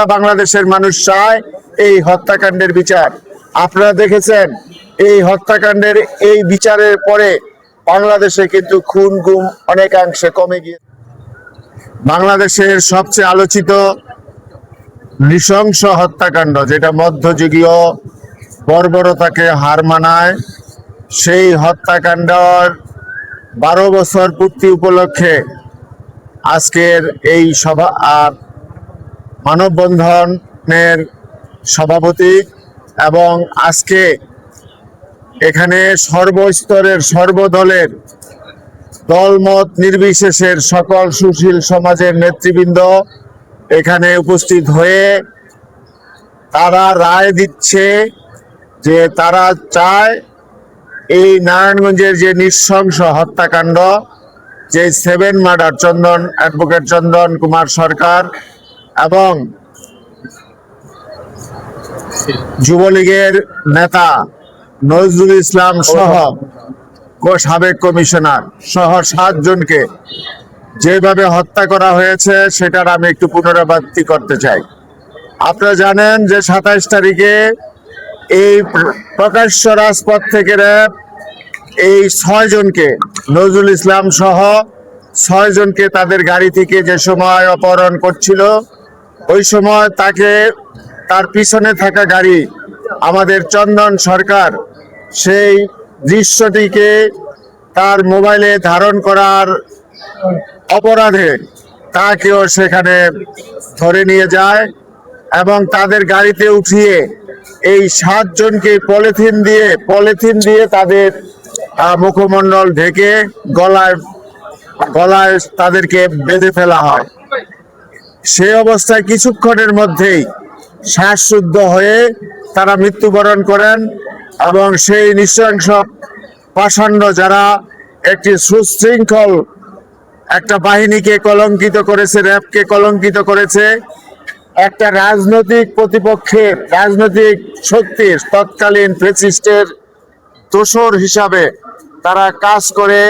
বাংলাদেশের মানুষ চায় এই হত্যাকাণ্ডের বিচার। আপনারা দেখেছেন এই হত্যাকাণ্ডের এই বিচারের পরে বাংলাদেশে কিন্তু খুন গুম অনেকাংশে কমে গিয়ে বাংলাদেশের সবচেয়ে আলোচিত নৃশংস হত্যাকাণ্ড, যেটা মধ্যযুগীয় বর্বরতাকে হার মানায়, সেই হত্যাকাণ্ডর 12 বছর পূর্তি উপলক্ষে আজকের এই সভা মানববন্ধনের সভাপতি এবং আজকে এখানে সর্বস্তরের সর্বদলের দলমত নির্বিশেষের সকল সুশীল সমাজের নেতৃবৃন্দ এখানে উপস্থিত হয়ে তারা রায় দিচ্ছে যে তারা চায় এই নারায়ণগঞ্জের যে নৃশংস হত্যাকাণ্ড, যে 7 মার্ডার অ্যাডভোকেট চন্দন কুমার সরকার এবং যুবলীগের নেতা নজরুল ইসলাম সহ সাবেক কমিশনার সহ 7 জনকে যেভাবে হত্যা করা হয়েছে সেটার আমি একটু পুনরাবৃত্তি করতে চাই। আপনারা জানেন যে 27 তারিখে এই প্রকাশ্য রাজপথ থেকে র্যাব এই 6 জনকে, নজরুল ইসলাম সহ 6 জনকে তাদের গাড়ি থেকে যে সময় অপহরণ করছিল, ওই সময় তার পিছনে থাকা গাড়ি আমাদের চন্দন সরকার সেই দৃশ্যটিকে তার মোবাইলে ধারণ করার অপরাধে তাকেও সেখানে ধরে নিয়ে যায় এবং তাদের গাড়িতে উঠিয়ে এই 7 জনকে পলিথিন দিয়ে তাদের মুখমণ্ডল ঢেকে গলায় তাদেরকে বেঁধে ফেলা হয়। সে অবস্থায় কিছুক্ষণের মধ্যেই শ্বাসরুদ্ধ হয়ে তারা মৃত্যুবরণ করেন এবং সেই নৃশংস পাষণ্ড যারা একটি সুশৃঙ্খল একটা বাহিনীকে কলঙ্কিত করেছে, র্যাবকে কলঙ্কিত করেছে, একটা রাজনৈতিক প্রতিপক্ষের রাজনৈতিক শক্তির তৎকালীন ফ্যাসিস্টের দোসর হিসাবে তারা কাজ করে,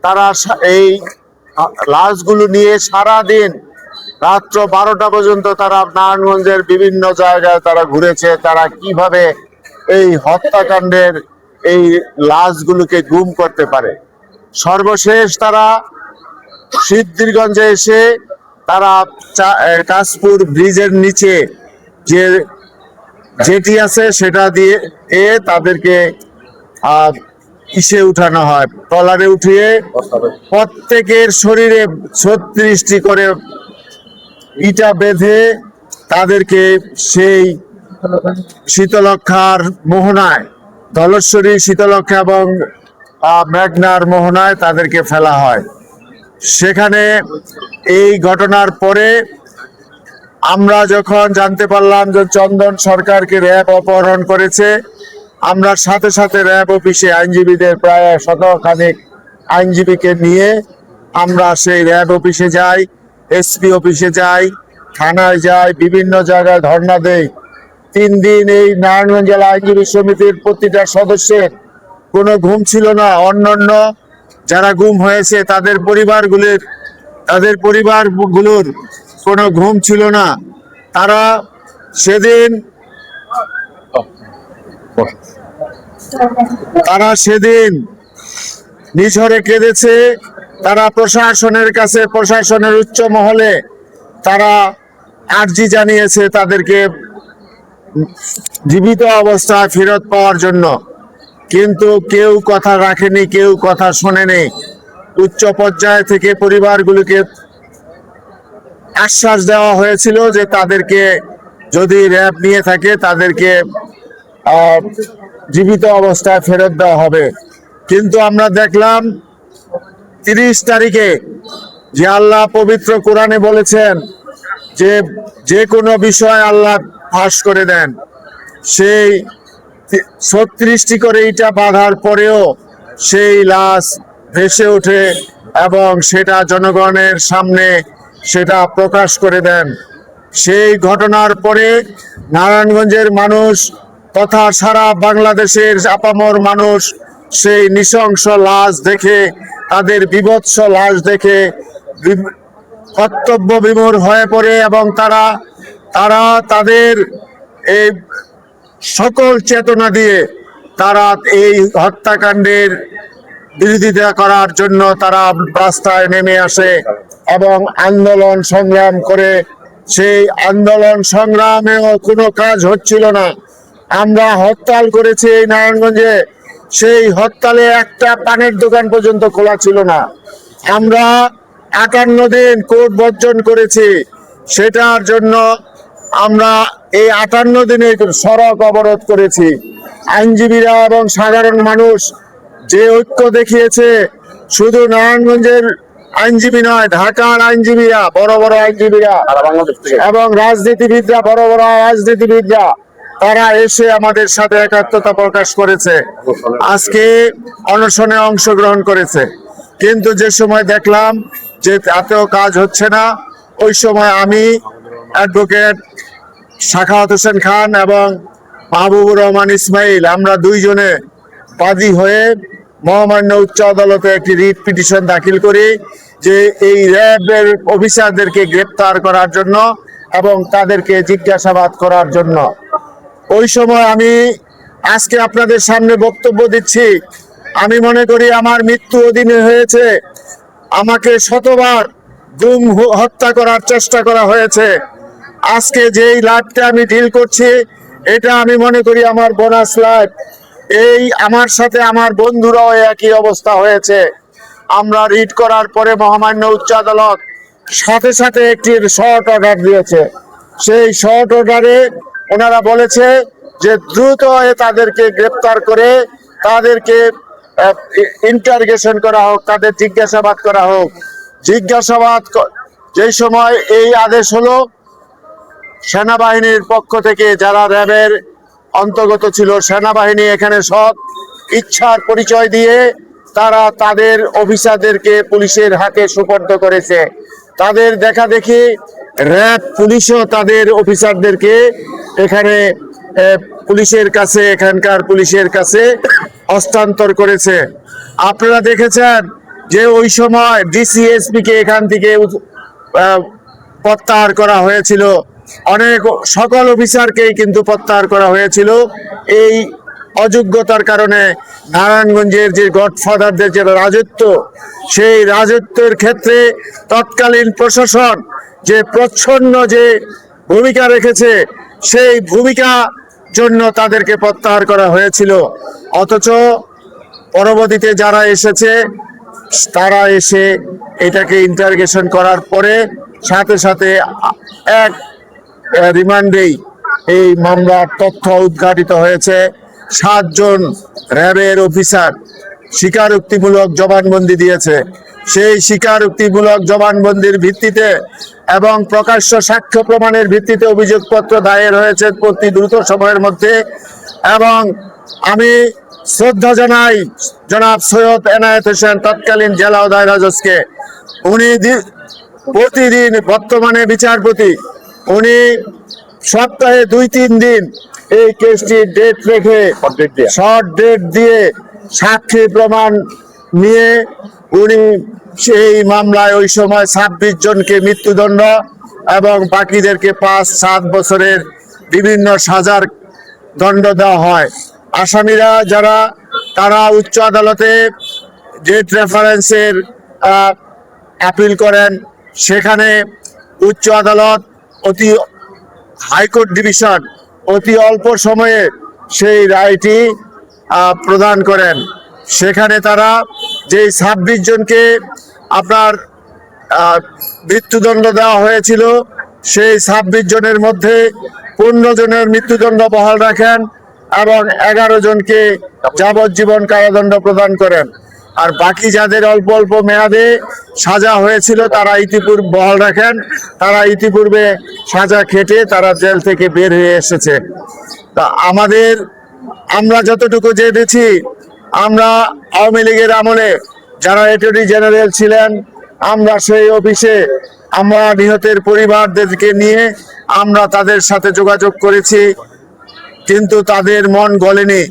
তারা এই লাশগুলো নিয়ে সারাদিন রাত্র 12টা পর্যন্ত তারা নারায়ণগঞ্জের বিভিন্ন জায়গায় তারা ঘুরেছে, তারা কিভাবে এই হত্যাকাণ্ডের এই লাশগুলোকে গুম করতে পারে। সর্বশেষ তারা সিদ্ধিরগঞ্জে এসে তারা কাশপুর ব্রিজের নিচে যে জেটি আছে সেটা দিয়ে তাদেরকে উঠানো হয়, ট্রলারে উঠিয়ে প্রত্যেকের শরীরে 36টি করে ইটা বেঁধে তাদেরকে সেই শীতলক্ষার মোহনায়, ধলেশ্বরী শীতলক্ষা এবং মেঘনার মোহনায় তাদেরকে ফেলা হয়। সেখানে এই ঘটনার পরে আমরা যখন জানতে পারলাম যে চন্দন সরকারকে র্যাব অপহরণ করেছে, আমরা সাথে সাথে র্যাব অফিসে আইনজীবীদের প্রায় 100 খানেক আইনজীবীকে নিয়ে আমরা সেই র্যাব অফিসে যাই, এসপি অফিসে যাই, থানায় যাই, বিভিন্ন জায়গায় ধর্ণা দেই। 3 দিন এই নারায়ণগঞ্জ জেলা আইনজীবী সমিতির প্রতিটা সদস্যের কোনো ঘুম ছিল না। অন্যান্য যারা গুম হয়েছে তাদের পরিবারগুলোর কোনো ঘুম ছিল না। তারা সেদিন নিঝরে কেঁদেছে। তারা প্রশাসনের কাছে, প্রশাসনের উচ্চ মহলে তারা আর্জি জানিয়েছে তাদেরকে জীবিত অবস্থায় ফেরত পাওয়ার জন্য, কিন্তু কেউ কথা রাখেনি, কেউ কথা শোনেনি। উচ্চ পর্যায় থেকে পরিবারগুলোকে আশ্বাস দেওয়া হয়েছিল যে তাদেরকে যদি র্যাব নিয়ে থাকে তাদেরকে জীবিত অবস্থায় ফেরত দেওয়া হবে। কিন্তু আমরা দেখলাম 30 তারিখে যে আল্লাহ পবিত্র কোরআনে বলেছেন যে কোনো বিষয় আল্লাহ ফাঁস করে দেন, সেই 36টি করে ইটা বাঁধার পরেও সেই লাশ ভেসে ওঠে এবং সেটা জনগণের সামনে সেটা প্রকাশ করে দেন। সেই ঘটনার পরে নারায়ণগঞ্জের মানুষ তথা সারা বাংলাদেশের আপামর মানুষ সেই নৃশংস লাশ দেখে, তাদের বীভৎস লাশ দেখে কর্তব্য বিমূঢ় হয়ে পড়ে এবং তারা তারা তাদের এই সকল চেতনা দিয়ে তারা এই হত্যাকাণ্ডের বিরোধিতা করার জন্য তারা রাস্তায় নেমে আসে এবং আন্দোলন সংগ্রাম করে। সেই আন্দোলন সংগ্রামেও কোনো কাজ হচ্ছিল না। আমরা হরতাল করেছি এই নারায়ণগঞ্জে, সেই হরতালে একটা পানের দোকান পর্যন্ত খোলা ছিল না। আমরা 58 দিন কোর্ট বর্জন করেছি, সেটার জন্য আমরা এই 58 দিনে সড়ক অবরোধ করেছি। আইনজীবীরা এবং সাধারণ মানুষ যে ঐক্য দেখিয়েছে, শুধু নারায়ণগঞ্জের আইনজীবী নয়, ঢাকার আইনজীবীরা, বড় বড় আইনজীবীরা এবং রাজনীতিবিদরা, বড় বড় রাজনীতিবিদরা, তারা এসে আমাদের সাথে একাত্মতা প্রকাশ করেছে, আজকে অনশনে অংশগ্রহণ করেছে। কিন্তু যে সময় দেখলাম যে তাতেও কাজ হচ্ছে না, ওই সময় আমি অ্যাডভোকেট সাখাওয়াত হোসেন খান এবং মাহবুবুর রহমান ইসমাইল, আমরা দুইজনে বাদী হয়ে মহামান্য উচ্চ আদালতে একটি রিট পিটিশন দাখিল করি যে এই র্যাবের অফিসারদেরকে গ্রেপ্তার করার জন্য এবং তাদেরকে জিজ্ঞাসাবাদ করার জন্য। ওই সময় আমি আজকে আপনাদের সামনে বক্তব্য দিচ্ছি, আমি মনে করি আমার মৃত্যু অধীনে হয়েছে, আমাকে শতবার গুম হত্যা করার চেষ্টা করা হয়েছে। আজকে যেই লাইফটা আমি ডিল করছি, এটা আমি মনে করি আমার বোনাস লাইফ। এই আমার সাথে আমার বন্ধুরাও একই অবস্থা হয়েছে। আমরা রিট করার পরে মহামান্য উচ্চ আদালত সাথে সাথে একটি শর্ট অর্ডার দিয়েছে। সেই শর্ট অর্ডারে ওনারা বলেছে যে দ্রুত তাদেরকে গ্রেপ্তার করে তাদেরকে ইন্টারগেশন করা হোক, তাদের জিজ্ঞাসাবাদ করা হোক। জিজ্ঞাসাবাদ যেই সময় এই আদেশ হলো, সেনাবাহিনীর পক্ষ থেকে যারা র্যাবের অন্তর্গত ছিল, সেনাবাহিনী এখানে সৎ ইচ্ছার পরিচয় দিয়ে তারা তাদের অফিসারদেরকে পুলিশের হাতে সুপর্দ করেছে। তাদের দেখা দেখি র্যাব পুলিশও তাদের অফিসারদেরকে এখানে পুলিশের কাছে, এখানকার পুলিশের কাছে হস্তান্তর করেছে। আপনারা দেখেছেন যে ওই সময় ডিসিএসপি কে এখান থেকে প্রত্যাহার করা হয়েছিল, অনেক সকল অফিসারকেই কিন্তু প্রত্যাহার করা হয়েছিল এই অযোগ্যতার কারণে। নারায়ণগঞ্জের যে গডফাদারদের যে রাজত্ব, সেই রাজত্বের ক্ষেত্রে তৎকালীন প্রশাসন যে প্রচ্ছন্ন যে ভূমিকা রেখেছে, সেই ভূমিকা জন্য তাদেরকে প্রত্যাহার করা হয়েছিল। অথচ পরবর্তীতে যারা এসেছে, তারা এসে এটাকে ইন্টারগেশন করার পরে সাথে সাথে এক রিমান্ডেই এই মামলার তথ্য উদ্ঘাটিত হয়েছে। 7 জন র্যাবের অফিসার স্বীকারোক্তিমূলক জবানবন্দি দিয়েছে। সেই স্বীকারোক্তিমূলক জবানবন্দির ভিত্তিতে এবং প্রকাশ্য সাক্ষ্য প্রমাণের ভিত্তিতে অভিযোগপত্র দায়ের হয়েছে অতি দ্রুত সময়ের মধ্যে। এবং আমি শ্রদ্ধা জানাই জনাব সৈয়দ এনায়েত হোসেন, তৎকালীন জেলা ও দায়রা জজকে। উনি প্রতিদিন, বর্তমানে বিচারপতি, উনি সপ্তাহে 2-3 দিন এই কেসটির ডেট রেখে, শর্ট ডেট দিয়ে সাক্ষী প্রমাণ নিয়ে উনি সেই মামলায় ওই সময় 26 জনকে মৃত্যুদণ্ড এবং বাকিদেরকে 5-7 বছরের বিভিন্ন সাজার দণ্ড দেওয়া হয়। আসামিরা যারা, তারা উচ্চ আদালতে ডেট রেফারেন্সের আপিল করেন, সেখানে উচ্চ আদালত হাইকোর্ট ডিভিশন অতি অল্প সময়ে সেই রায়টি প্রদান করেন। সেখানে তারা যেই 26 জনকে আপনার মৃত্যুদণ্ড দেওয়া হয়েছিল, সেই 26 জনের মধ্যে 15 জনের মৃত্যুদণ্ড বহাল রাখেন এবং 11 জনকে যাবজ্জীবন কারাদণ্ড প্রদান করেন। আর বাকি যাদের অল্প অল্প মেয়াদে সাজা হয়েছিল, তারা ইতিপূর্বে বহাল রাখেন, তারা ইতিপূর্বে সাজা খেটে তারা জেল থেকে বের হয়ে এসেছে। তা আমরা যতটুকু জেনেছি, আমরা আওয়ামী লীগের আমলে যারা অ্যাটর্নি জেনারেল ছিলেন, আমরা সেই অফিসে আমরা নিহতের পরিবারদেরকে নিয়ে আমরা তাদের সাথে যোগাযোগ করেছি, কিন্তু তাদের মন গলেনি।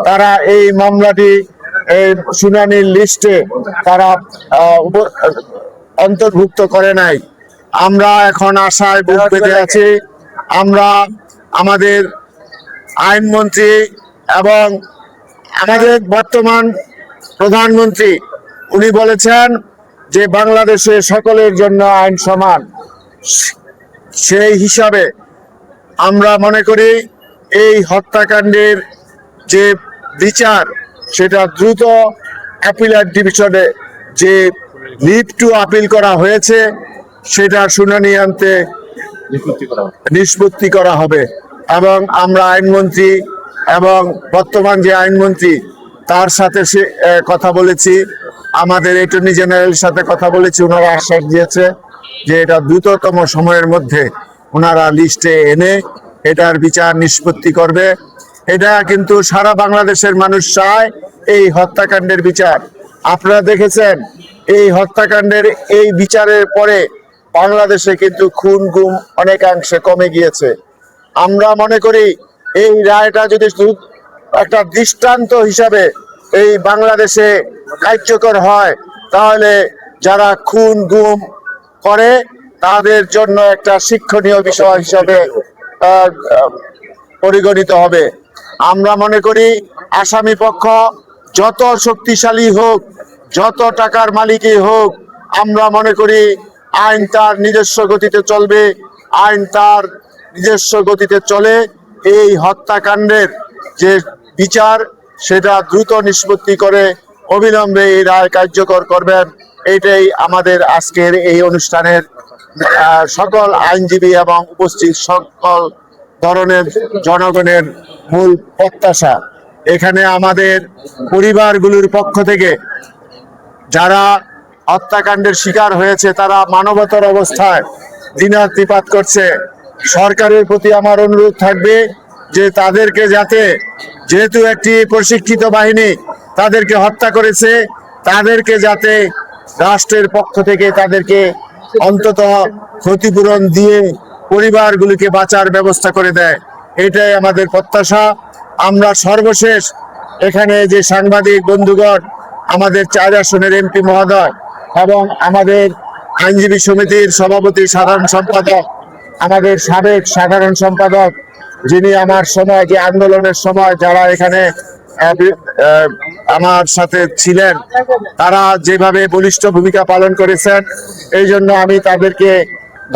তারা এই মামলাটি শুনানির লিস্টে তারা অন্তর্ভুক্ত করে নাই। আমরা এখন আশায় বুক বেঁধে আছি আমরা আমাদের আইনমন্ত্রী এবং আমাদের বর্তমান প্রধানমন্ত্রী উনি বলেছেন যে বাংলাদেশে সকলের জন্য আইন সমান। সেই হিসাবে আমরা মনে করি এই হত্যাকাণ্ডের যে বিচার সেটা দ্রুত অ্যাপিলেট ডিভিশনে যে লিভ টু আপিল করা হয়েছে সেটা শুনানি আনতে নিষ্পত্তি করা হবে। এবং আমরা আইনমন্ত্রী এবং বর্তমান যে আইনমন্ত্রী তার সাথে কথা বলেছি, আমাদের অ্যাটর্নি জেনারেলের সাথে কথা বলেছি, ওনারা আশ্বাস দিয়েছে যে এটা দ্রুততম সময়ের মধ্যে ওনারা লিস্টে এনে এটার বিচার নিষ্পত্তি করবে। এটা কিন্তু সারা বাংলাদেশের মানুষ চায় এই হত্যাকাণ্ডের বিচার। আপনারা দেখেছেন এই হত্যাকাণ্ডের এই বিচারের পরে বাংলাদেশে কিন্তু খুন গুম অনেকাংশে কমে গিয়েছে। আমরা মনে করি এই রায়টা যদি একটা দৃষ্টান্ত হিসাবে এই বাংলাদেশে কার্যকর হয় তাহলে যারা খুন গুম করে তাদের জন্য একটা শিক্ষণীয় বিষয় হিসাবে পরিগণিত হবে। আমরা মনে করি আসামি পক্ষ যত শক্তিশালী হোক, যত টাকার মালিকই হোক, আমরা মনে করি আইন তার নিজস্ব গতিতে চলবে। আইন তার নিজস্ব গতিতে চলে এই হত্যাকাণ্ডের যে বিচার সেটা দ্রুত নিষ্পত্তি করে অবিলম্বে এই রায় কার্যকর করবেন। এটাই আমাদের আজকের এই অনুষ্ঠানের সকল আইনজীবী এবং উপস্থিত সকল ধরনের জনগণের মূল প্রত্যাশা। এখানে আমাদের পরিবারগুলোর পক্ষ থেকে যারা হত্যাকাণ্ডের শিকার হয়েছে তারা মানবতার অবস্থায় দিনাতিপাত করছে। সরকারের প্রতি আমার অনুরোধ থাকবে যে তাদেরকে যাতে, যেহেতু একটি প্রশিক্ষিত বাহিনী তাদেরকে হত্যা করেছে, তাদেরকে যাতে রাষ্ট্রের পক্ষ থেকে তাদেরকে অন্তত ক্ষতিপূরণ দিয়ে পরিবারগুলিকে বাঁচার ব্যবস্থা করে দেয়, এটাই আমাদের প্রত্যাশা। আমরা সর্বশেষ এখানে যে সাংবাদিক বন্ধুগণ, আমাদের 4 আসনের এমপি মহোদয় এবং আমাদের আইনজীবী সমিতির সভাপতি সাধারণ সম্পাদক, আমাদের সাবেক সাধারণ সম্পাদক যিনি আমার সময় যে আন্দোলনের সময় যারা এখানে আমার সাথে ছিলেন, তারা যেভাবে বলিষ্ঠ ভূমিকা পালন করেছেন এই জন্য আমি তাদেরকে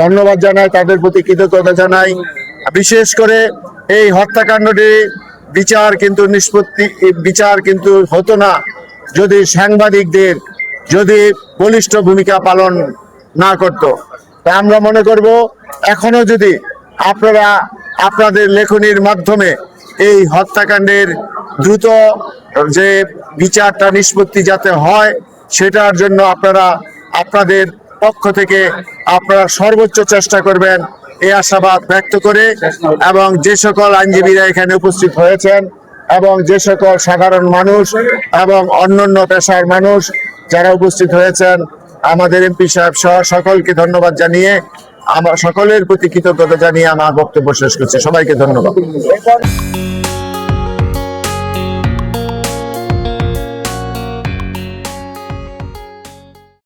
ধন্যবাদ জানাই, তাদের প্রতি কৃতজ্ঞতা জানাই। বিশেষ করে এই হত্যাকাণ্ডটি বিচার কিন্তু হতো না যদি সাংবাদিকদের যদি বলিষ্ঠ ভূমিকা পালন না করত। তা আমরা মনে করব এখনো যদি আপনারা আপনাদের লেখনীর মাধ্যমে এই হত্যাকাণ্ডের দ্রুত যে বিচারটা নিষ্পত্তি যাতে হয় সেটার জন্য আপনারা আপনাদের পক্ষ থেকে আপনারা সর্বোচ্চ চেষ্টা করবেন এই আশাবাদ ব্যক্ত করে, এবং যে সকল আইনজীবীরা এখানে উপস্থিত হয়েছেন এবং যে সকল সাধারণ মানুষ এবং অন্যান্য পেশার মানুষ যারা উপস্থিত হয়েছেন, আমাদের এমপি সাহেব সহ সকলকে ধন্যবাদ জানিয়ে, আমার সকলের প্রতি কৃতজ্ঞতা জানিয়ে আমার বক্তব্য শেষ করছি। সবাইকে ধন্যবাদ।